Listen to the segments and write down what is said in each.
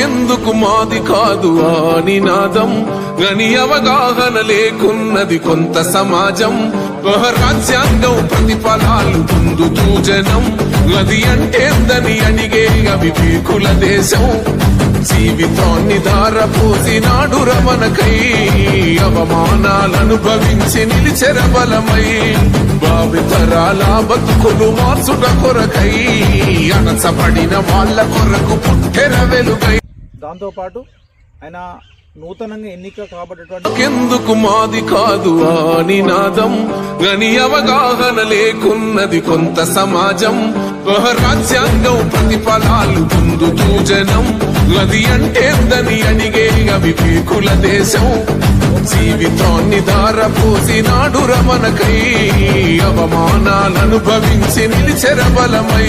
ఎందుకు మాది కాదు ఆ నినాదం గని అవగాహన లేకున్నది కొంత సమాజం రాజ్యాంగం ప్రతిఫలాలు పొందుతూ జనం గది అంటేందని అడిగే అవివేకుల దేశం జీవితాన్ని ధారపోసినాడు రమణకై అవమానాలనుభవించి నిలిచెర బలమై భావితరాల బతుకులు మార్చుట కొరకై అణచబడిన వాళ్ళ కొరకు పుట్టెర వెలుగై. దాంతో పాటు ఆయన నూతనంగా ఎన్నిక కాబట్టినటువంటి ఎందుకు మాది కాదు ఆ నినాదం గని అవగాహన లేకున్నది కొంత సమాజం రాజ్యాంగం ప్రతిఫలాలు పొందుతూ జనం గది అంటేందని అడిగే అవివేకుల దేశం జీవితాన్ని ధారపోసినాడు రమణకై అవమానాలనుభవించి నిలిచెర బలమై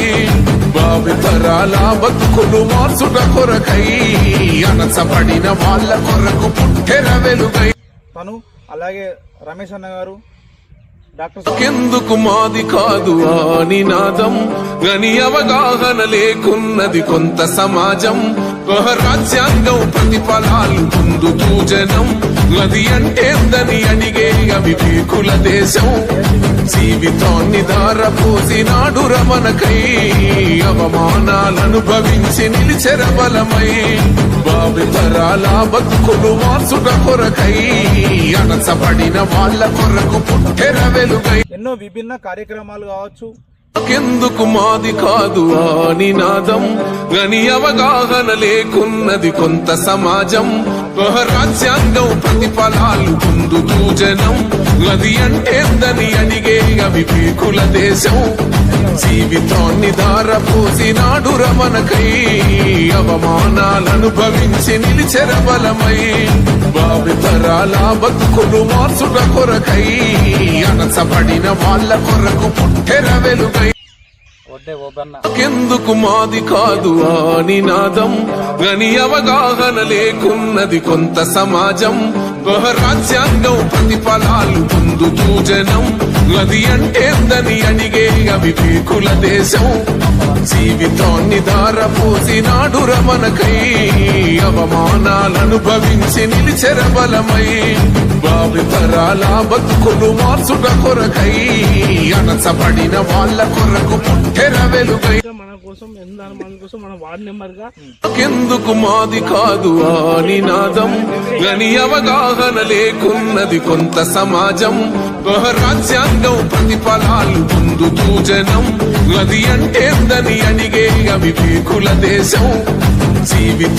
భావితరాల బతుకులు మార్చుట కొరకై అణచబడిన వాళ్ళ కొరకు పుట్టెర వెలుగై. తను అలాగే రమేష్ అన్న గారు ఎందుకు మాది కాదు ఆ నినాదం గని అవగాహన లేకున్నది కొంత సమాజం రాజ్యాంగం ప్రతిఫలాలు పొందుతూ జనం గది అంటేందని అడిగే అవివేకుల దేశం జీవితాన్ని ధారపోసినాడు రమణకై అవమానాలనుభవించి నిలిచెర బలమై భావితరాల బతుకులు మార్చుట కొరకై అణచబడిన వాళ్ళ కొరకు పుట్టెర వెలుగై. ఎన్నో విభిన్న కార్యక్రమాలు కావచ్చు. ఎందుకు మాది కాదు ఆ నినాదం గని అవగాహన లేకున్నది కొంత సమాజం రాజ్యాంగం ప్రతిఫలాలు పొందుతూ జనం గది అంటేందని అడిగే అవివేకుల దేశం జీవితాన్ని ధారపోసినాడు రమణకై అవమానాలనుభవించి నిలిచెర బలమై భావితరాల బతుకులు మార్చుట కొరకై అణచబడిన వాళ్ళ కొరకు పుట్టెర వెలుగై. ఎందుకు మాది కాదు ఆ నినాదం గని అవగాహన లేకున్నది కొంత సమాజం రాజ్యాంగం ప్రతిఫలాలు పొందుతూ జనం గది అంటేందని అడిగే అవివేకుల దేశం జీవితాన్ని ధారపోసినాడు రమణకై అవమానాలనుభవించి నిలిచెర బలమై భావితరాల బతుకులు మార్చుట కొరకై అణచబడిన వాళ్ళ కొరకు పుట్టెర వెలుగై. ఎందుకు మాది కాదు ఆ నినాదం గని అవగాహన లేకున్నది కొంత సమాజం రాజ్యాంగం ప్రతిఫలాలు పొందుతూ జనం గది అంటేందని అడిగే అవివేకుల దేశం జీవితం